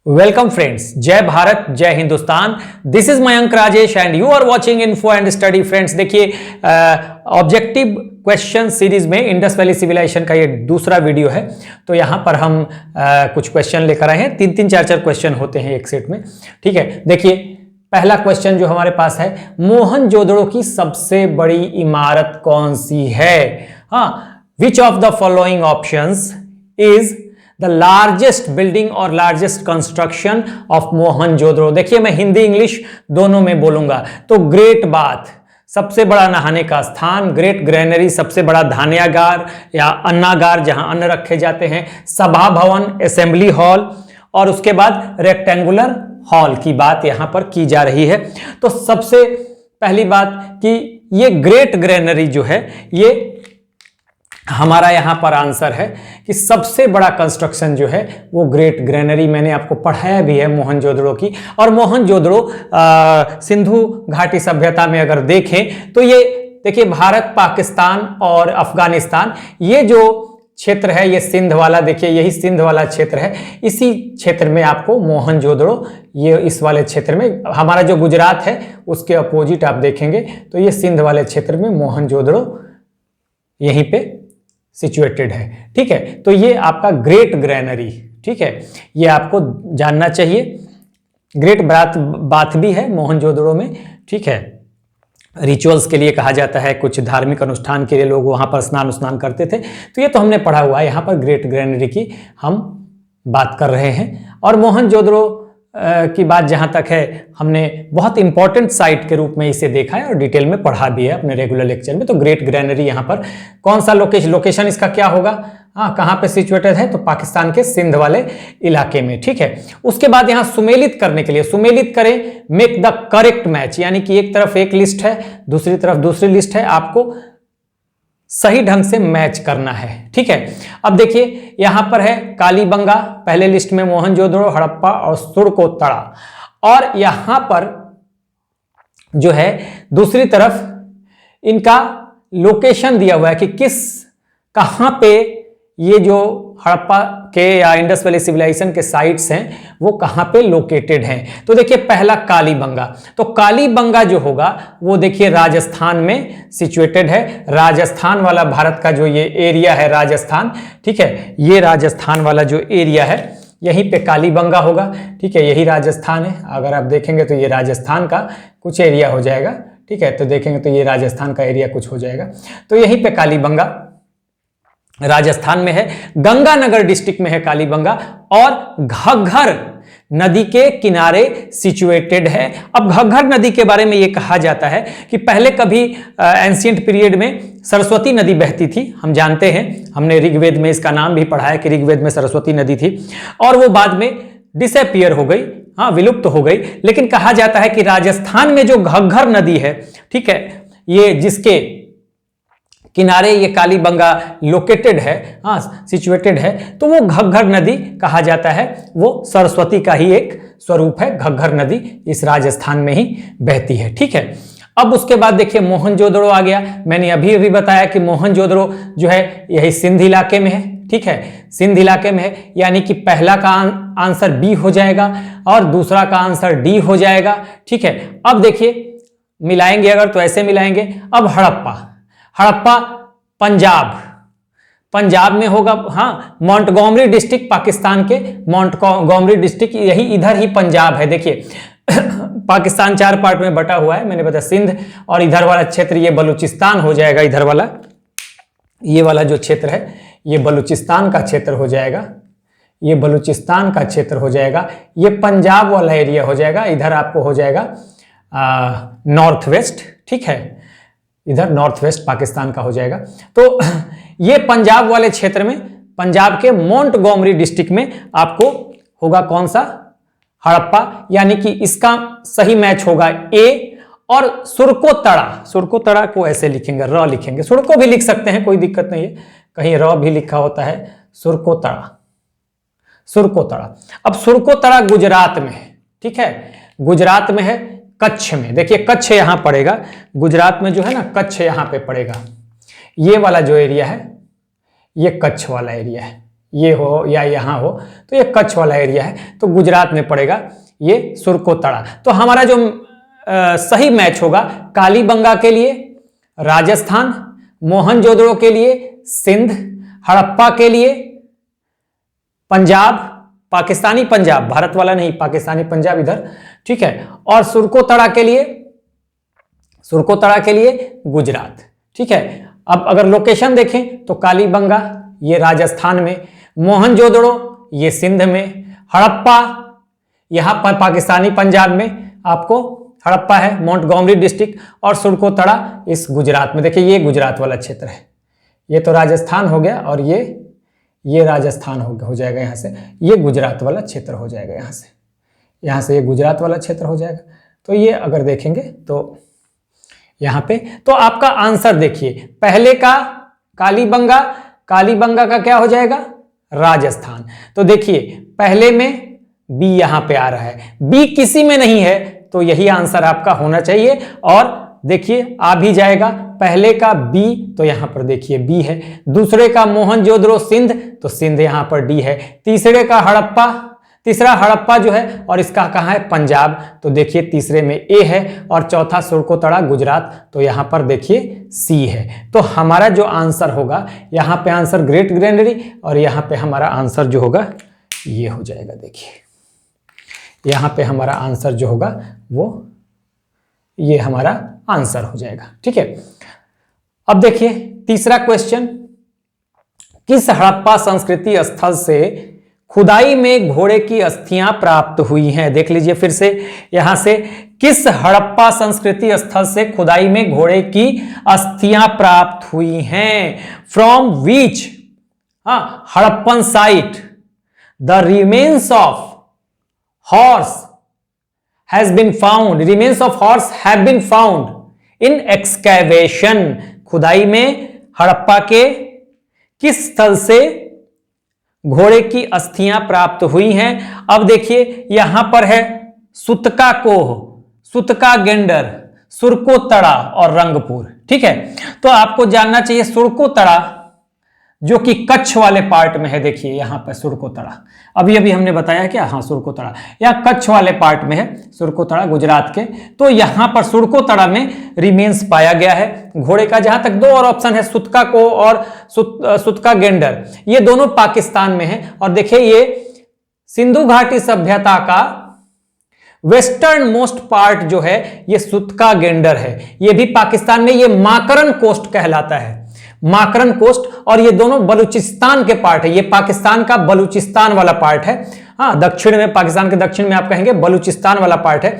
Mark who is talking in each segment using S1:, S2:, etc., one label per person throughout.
S1: Welcome friends, जय भारत, जय Hindustan. This is Mayank Rajesh and you are watching info and study. Friends देखिए, objective question series में Indus valley civilisation का ये दूसरा वीडियो है। तो यहां पर हम कुछ क्वेश्चन लेकर आए हैं। तीन चार क्वेश्चन होते हैं एक सेट में। ठीक है, देखिए पहला क्वेश्चन जो हमारे पास है, मोहनजोदड़ो की सबसे बड़ी इमारत कौन सी है? Which of the following options is the largest building और लार्जेस्ट कंस्ट्रक्शन ऑफ मोहनजोदड़ो? देखिए मैं हिंदी इंग्लिश दोनों में बोलूंगा। तो ग्रेट बाथ सबसे बड़ा नहाने का स्थान, ग्रेट ग्रेनरी सबसे बड़ा धान्यागार या अन्नागार जहां अन्न रखे जाते हैं, सभा भवन असेंबली हॉल, और उसके बाद रेक्टेंगुलर हॉल की बात यहां पर की जा रही है। तो सबसे पहली बात कि ये ग्रेट ग्रेनरी जो है, ये हमारा यहां पर आंसर है कि सबसे बड़ा कंस्ट्रक्शन जो है वो ग्रेट ग्रेनरी। मैंने आपको पढ़ाया भी है मोहनजोदड़ो की। और मोहनजोदड़ो सिंधु घाटी सभ्यता में अगर देखें तो ये देखिए भारत, पाकिस्तान और अफगानिस्तान, ये जो क्षेत्र है ये सिंध वाला, देखिए यही सिंध वाला क्षेत्र है। इसी क्षेत्र में आपको मोहनजोदड़ो, ये इस वाले क्षेत्र में, हमारा जो गुजरात है उसके अपोजिट आप देखेंगे तो ये सिंध वाले क्षेत्र में मोहनजोदड़ो यहीं पे सिचुएटेड है। ठीक है, तो ये आपका ग्रेट ग्रेनरी, ठीक है, ये आपको जानना चाहिए। ग्रेट बाथ भी है मोहनजोदड़ो में। ठीक है, रिचुअल्स के लिए कहा जाता है, कुछ धार्मिक अनुष्ठान के लिए लोग वहां पर स्नान करते थे। तो ये तो हमने पढ़ा हुआ है। यहां पर ग्रेट ग्रेनरी की हम बात कर रहे हैं। और मोहनजोदड़ो की बात जहां तक है, हमने बहुत इंपॉर्टेंट साइट के रूप में इसे देखा है और डिटेल में पढ़ा भी है अपने रेगुलर लेक्चर में। तो ग्रेट ग्रेनरी यहाँ पर कौन सा लोकेशन इसका क्या होगा? कहाँ पे सिचुएटेड है? तो पाकिस्तान के सिंध वाले इलाके में। ठीक है, उसके बाद यहाँ सुमेलित करने के लिए, सुमेलित करें, मेक द करेक्ट मैच, यानी कि एक तरफ एक लिस्ट है, दूसरी तरफ दूसरी लिस्ट है, आपको सही ढंग से मैच करना है। ठीक है, अब देखिए यहां पर है कालीबंगा पहले लिस्ट में, मोहनजोदड़ो, हड़प्पा और सुरकोत्तरा। और यहां पर जो है दूसरी तरफ इनका लोकेशन दिया हुआ है कि कहां पे ये जो हड़प्पा के या इंडस वैली सिविलाइजेशन के साइट्स हैं वो कहां पे लोकेटेड हैं। तो देखिए पहला कालीबंगा, तो कालीबंगा जो होगा वो देखिए राजस्थान में सिचुएटेड है। राजस्थान वाला भारत का जो ये एरिया है राजस्थान, ठीक है, ये राजस्थान वाला जो एरिया है यहीं पे कालीबंगा होगा। ठीक है, यही राजस्थान है। अगर आप देखेंगे तो ये राजस्थान का कुछ एरिया हो जाएगा। ठीक है, तो देखेंगे तो ये राजस्थान का एरिया कुछ हो जाएगा। तो यहीं पे कालीबंगा राजस्थान में है। गंगानगर डिस्ट्रिक्ट में है कालीबंगा और घग्गर नदी के किनारे सिचुएटेड है। अब घग्गर नदी के बारे में यह कहा जाता है कि पहले कभी एंशिएंट पीरियड में सरस्वती नदी बहती थी। हम जानते हैं, हमने ऋग्वेद में इसका नाम भी पढ़ा है कि ऋग्वेद में सरस्वती नदी थी और वो बाद में डिसअपीयर हो गई, विलुप्त हो गई। लेकिन कहा जाता है कि राजस्थान में जो घग्गर नदी है, ठीक है, ये जिसके किनारे ये कालीबंगा लोकेटेड है, सिचुएटेड है, तो वो घग्गर नदी कहा जाता है, वो सरस्वती का ही एक स्वरूप है। घग्गर नदी इस राजस्थान में ही बहती है। ठीक है, अब उसके बाद देखिए मोहनजोदड़ो आ गया। मैंने अभी बताया कि मोहनजोदड़ो जो है यही सिंध इलाके में है। ठीक है, सिंध इलाके में है, यानी कि पहला का आंसर बी हो जाएगा और दूसरा का आंसर डी हो जाएगा। ठीक है, अब देखिए मिलाएंगे अगर तो ऐसे मिलाएंगे। अब हड़प्पा पंजाब में होगा। मोंटगोमरी डिस्ट्रिक्ट, पाकिस्तान के मोंटगोमरी डिस्ट्रिक्ट, यही इधर ही पंजाब है। देखिए पाकिस्तान 4 पार्ट में बटा हुआ है, मैंने बताया सिंध, और इधर वाला क्षेत्र ये बलूचिस्तान हो जाएगा। इधर वाला ये वाला जो क्षेत्र है ये बलूचिस्तान का क्षेत्र हो जाएगा। ये बलूचिस्तान का क्षेत्र हो जाएगा। ये पंजाब वाला एरिया हो जाएगा। इधर आपको हो जाएगा नॉर्थ वेस्ट। ठीक है, इधर नॉर्थ वेस्ट पाकिस्तान का हो जाएगा। तो ये पंजाब वाले क्षेत्र में, पंजाब के मोंटगोमरी डिस्ट्रिक्ट में आपको होगा कौन सा? हड़प्पा, यानी कि इसका सही मैच होगा ए। और सुरकोत्तरा को ऐसे लिखेंगे, र लिखेंगे, सुरको भी लिख सकते हैं, कोई दिक्कत नहीं है, कहीं र भी लिखा होता है। सुरकोत्तरा। अब सुरकोत्तरा गुजरात में है। ठीक है, गुजरात में है, कच्छ में। देखिए कच्छ यहां पड़ेगा, गुजरात में जो है ना, कच्छ यहां पे पड़ेगा। ये वाला जो एरिया है ये कच्छ वाला एरिया है, ये हो या यहाँ हो, तो ये कच्छ वाला एरिया है, तो गुजरात में पड़ेगा ये सुरकोतड़ा। तो हमारा जो सही मैच होगा कालीबंगा के लिए राजस्थान, मोहनजोदड़ो के लिए सिंध, हड़प्पा के लिए पंजाब, पाकिस्तानी पंजाब, भारत वाला नहीं, पाकिस्तानी पंजाब इधर, ठीक है, और सुरकोतड़ा के लिए गुजरात, ठीक है। अब अगर लोकेशन देखें तो कालीबंगा ये राजस्थान में, मोहनजोदड़ो ये सिंध में, हड़प्पा यहां पर पाकिस्तानी पंजाब में आपको हड़प्पा है, मोंटगोमरी डिस्ट्रिक्ट, और सुरकोतड़ा इस गुजरात में। देखिए ये गुजरात वाला क्षेत्र है, ये तो राजस्थान हो गया और ये राजस्थान हो जाएगा यहाँ से, ये गुजरात वाला क्षेत्र हो जाएगा यहाँ से ये गुजरात वाला क्षेत्र हो जाएगा। तो ये अगर देखेंगे तो यहाँ पे, तो आपका आंसर देखिए पहले का कालीबंगा का क्या हो जाएगा राजस्थान। तो देखिए पहले में बी यहां पे आ रहा है, बी किसी में नहीं है, तो यही आंसर आपका होना चाहिए। और देखिए आ भी जाएगा, पहले का बी तो यहां पर देखिए बी है, दूसरे का मोहनजोदड़ो सिंध तो सिंध यहां पर डी है, तीसरा हड़प्पा जो है, और इसका कहां है पंजाब, तो देखिए तीसरे में ए है, और चौथा सुरकोतड़ा गुजरात, तो यहां पर देखिए सी है। तो हमारा जो आंसर होगा यहां पे आंसर ग्रेट ग्रैंडरी, और यहां पे हमारा आंसर जो होगा ये हो जाएगा। देखिए यहां पे हमारा आंसर जो होगा वो ये हमारा आंसर हो जाएगा, ठीक है। अब देखिए तीसरा क्वेश्चन, किस हड़प्पा संस्कृति स्थल से खुदाई में घोड़े की अस्थियां प्राप्त हुई हैं? देख लीजिए फिर से यहां से, किस हड़प्पा संस्कृति स्थल से खुदाई में घोड़े की अस्थियां प्राप्त हुई हैं? From which Harappan site the remains of horse has been found, remains of horse have been found in excavation. खुदाई में हड़प्पा के किस स्थल से घोड़े की अस्थियां प्राप्त हुई हैं? अब देखिए यहां पर है सुतका कोह, सुतका गेंडर, सुरकोतड़ा और रंगपुर, ठीक है। तो आपको जानना चाहिए सुरकोतड़ा जो कि कच्छ वाले पार्ट में है, देखिए यहां पर सुरकोतड़ा, अभी हमने बताया क्या, हाँ सुरकोतड़ा यहाँ कच्छ वाले पार्ट में है, सुरकोतड़ा गुजरात के। तो यहां पर सुरकोतड़ा में रिमेन्स पाया गया है घोड़े का। जहां तक दो और ऑप्शन है, सुतका को और सुतका गेंडर, ये दोनों पाकिस्तान में है। और देखिए ये सिंधु घाटी सभ्यता का वेस्टर्न मोस्ट पार्ट जो है ये सुतका गेंडर है, ये भी पाकिस्तान में, ये माकरन कोस्ट कहलाता है, माकरन कोस्ट। और ये दोनों बलूचिस्तान के पार्ट है, ये पाकिस्तान का बलूचिस्तान वाला पार्ट है, हाँ दक्षिण में, पाकिस्तान के दक्षिण में आप कहेंगे बलूचिस्तान वाला पार्ट है।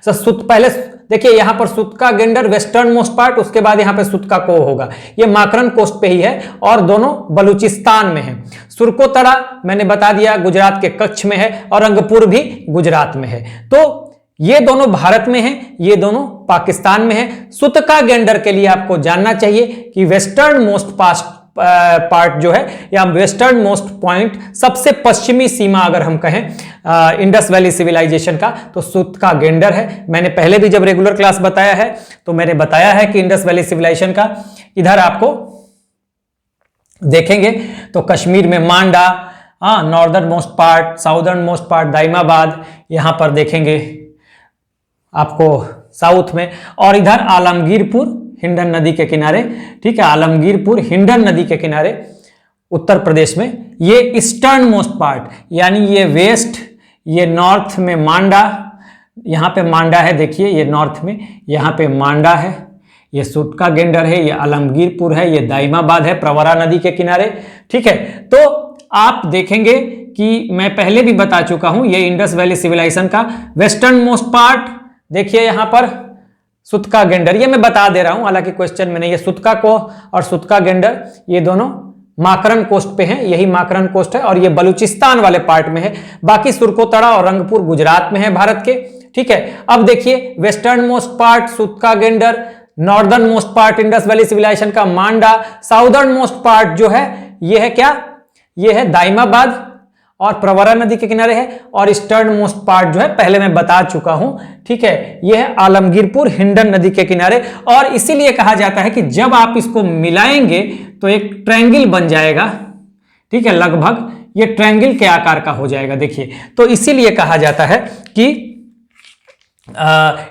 S1: पहले देखिए यहां पर सुतका गेंडर वेस्टर्न मोस्ट पार्ट, उसके बाद यहां पे सुतका को होगा, ये माकरन कोस्ट पे ही है और दोनों बलूचिस्तान में है। सुरकोतड़ा मैंने बता दिया गुजरात के कच्छ में है, और रंगपुर भी गुजरात में है। तो ये दोनों भारत में हैं, ये दोनों पाकिस्तान में है। सुतका गेंडर के लिए आपको जानना चाहिए कि वेस्टर्न मोस्ट पार्ट जो है, या वेस्टर्न मोस्ट पॉइंट, सबसे पश्चिमी सीमा अगर हम कहें इंडस वैली सिविलाइजेशन का, तो सुतका गेंडर है। मैंने पहले भी जब रेगुलर क्लास बताया है तो मैंने बताया है कि इंडस वैली सिविलाइजेशन का इधर आपको देखेंगे तो कश्मीर में Manda, northern most part, southern most part Daimabad, यहां पर देखेंगे आपको साउथ में, और इधर आलमगीरपुर हिंडन नदी के किनारे, ठीक है, आलमगीरपुर हिंडन नदी के किनारे उत्तर प्रदेश में, ये ईस्टर्न मोस्ट पार्ट, यानी ये वेस्ट, ये नॉर्थ में मांडा, यहाँ पे मांडा है, देखिए ये नॉर्थ में, यहाँ पे मांडा है, ये सुतका गेंडर है, ये आलमगीरपुर है, ये दाइमाबाद है प्रवरा नदी के किनारे, ठीक है। तो आप देखेंगे कि मैं पहले भी बता चुका हूं, ये इंडस वैली सिविलाइजेशन का वेस्टर्न मोस्ट पार्ट, देखिए यहां पर सुतका गेंडर, ये मैं बता दे रहा हूं, हालांकि क्वेश्चन में नहीं, ये सुतका को और सुतका गेंडर ये दोनों माकरन कोस्ट पे हैं, यही माकरन कोस्ट है, और ये बलूचिस्तान वाले पार्ट में है। बाकी सुरकोतड़ा और रंगपुर गुजरात में है भारत के, ठीक है। अब देखिए western most part Sutkagendor, northern most part Indus valley civilisation का मांडा, साउदर्न मोस्ट पार्ट जो है ये है क्या, ये है दाइमाबाद और प्रवरा नदी के किनारे है, और ईस्टर्न मोस्ट पार्ट जो है पहले मैं बता चुका हूं, ठीक है, यह है आलमगीरपुर हिंडन नदी के किनारे। और इसीलिए कहा जाता है कि जब आप इसको मिलाएंगे तो एक ट्रायंगल बन जाएगा, ठीक है, लगभग ये ट्रायंगल के आकार का हो जाएगा। देखिए, तो इसीलिए कहा जाता है कि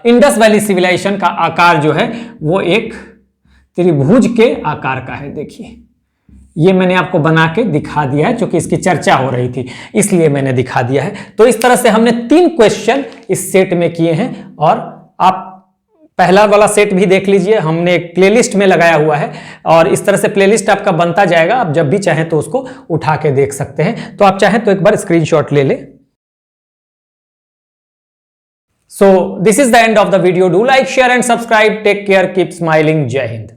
S1: इंडस वैली सिविलाइजेशन का आकार जो है वो एक त्रिभुज के आकार का है। देखिए, ये मैंने आपको बना के दिखा दिया है, क्योंकि इसकी चर्चा हो रही थी इसलिए मैंने दिखा दिया है। तो इस तरह से हमने 3 क्वेश्चन इस सेट में किए हैं, और आप पहला वाला सेट भी देख लीजिए, हमने एक प्लेलिस्ट में लगाया हुआ है, और इस तरह से प्लेलिस्ट आपका बनता जाएगा। आप जब भी चाहें तो उसको उठा के देख सकते हैं। तो आप चाहें तो एक बार स्क्रीनशॉट ले लें। So this is the end of the video. Do like, share and subscribe. Take care. Keep smiling. Jai Hind.